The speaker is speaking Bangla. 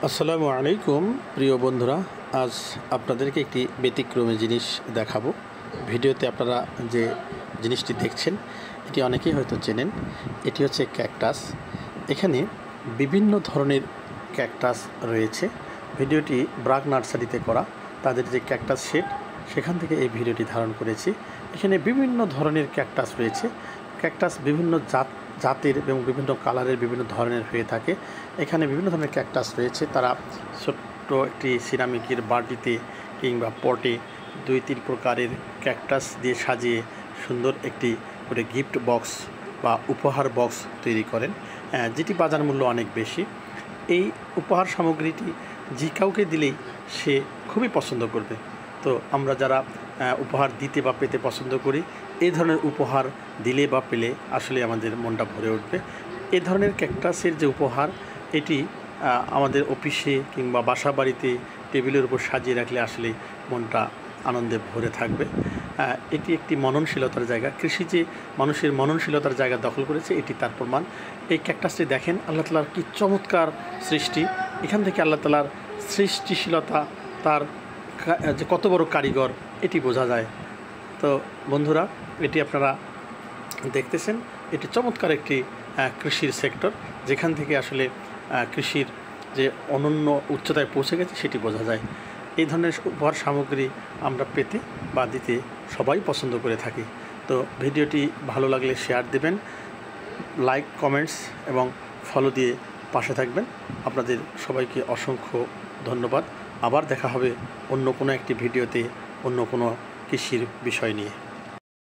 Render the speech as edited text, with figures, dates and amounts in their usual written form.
আসসালামু আলাইকুম প্রিয় বন্ধুরা, আজ আপনাদেরকে একটি ব্যতিক্রমী জিনিস দেখাবো। ভিডিওতে আপনারা যে জিনিসটি দেখছেন এটি অনেকেই হয়তো চেনেন। এটি হচ্ছে ক্যাকটাস। এখানে বিভিন্ন ধরনের ক্যাকটাস রয়েছে। ভিডিওটি ব্রাক নার্সারিতে করা, তাদের যে ক্যাকটাস শেড সেখান থেকে এই ভিডিওটি ধারণ করেছি। এখানে বিভিন্ন ধরনের ক্যাকটাস রয়েছে। ক্যাকটাস বিভিন্ন জাতের এবং বিভিন্ন কালারের বিভিন্ন ধরনের হয়ে থাকে। এখানে বিভিন্ন ধরনের ক্যাকটাস রয়েছে। তারা ছোট্ট একটি সিরামিকের বাটিতে কিংবা পটে 2-3 প্রকারের ক্যাকটাস দিয়ে সাজিয়ে সুন্দর একটি করে গিফট বক্স বা উপহার বক্স তৈরি করেন, যেটি বাজার মূল্য অনেক বেশি। এই উপহার সামগ্রীটি যে কাউকে দিলেই সে খুবই পছন্দ করবে। তো আমরা যারা উপহার দিতে বা পেতে পছন্দ করি, এই ধরনের উপহার দিলে বা পেলে আসলে আমাদের মনটা ভরে উঠবে। এই ধরনের ক্যাকটাসের যে উপহার, এটি আমাদের অফিসে কিংবা বাসা বাড়িতে টেবিলের উপর সাজিয়ে রাখলে আসলে মনটা আনন্দে ভরে থাকবে। এটি একটি মননশীলতার জায়গা। কৃষি যে মানুষের মননশীলতার জায়গা দখল করেছে, এটি তার প্রমাণ। এই ক্যাকটাসটি দেখেন, আল্লাহ তাআলার কি চমৎকার সৃষ্টি। এখান থেকে আল্লাহ তাআলার সৃষ্টিশীলতা, তার যে কত বড় কারিগর, এটি বোঝা যায়। তো বন্ধুরা, এটি আপনারা দেখতেছেন, এটি চমৎকার একটি কৃষির সেক্টর, যেখান থেকে আসলে কৃষির যে অনন্য উচ্চতায় পৌঁছে গেছে সেটি বোঝা যায়। এই ধরনের উপহার সামগ্রী আমরা পেতে বা দিতে সবাই পছন্দ করে থাকি। তো ভিডিওটি ভালো লাগলে শেয়ার দেবেন, লাইক, কমেন্টস এবং ফলো দিয়ে পাশে থাকবেন। আপনাদের সবাইকে অসংখ্য ধন্যবাদ। আবার দেখা হবে অন্য কোনো একটি ভিডিওতে, অন্য কোনো কৃষির বিষয় নিয়ে।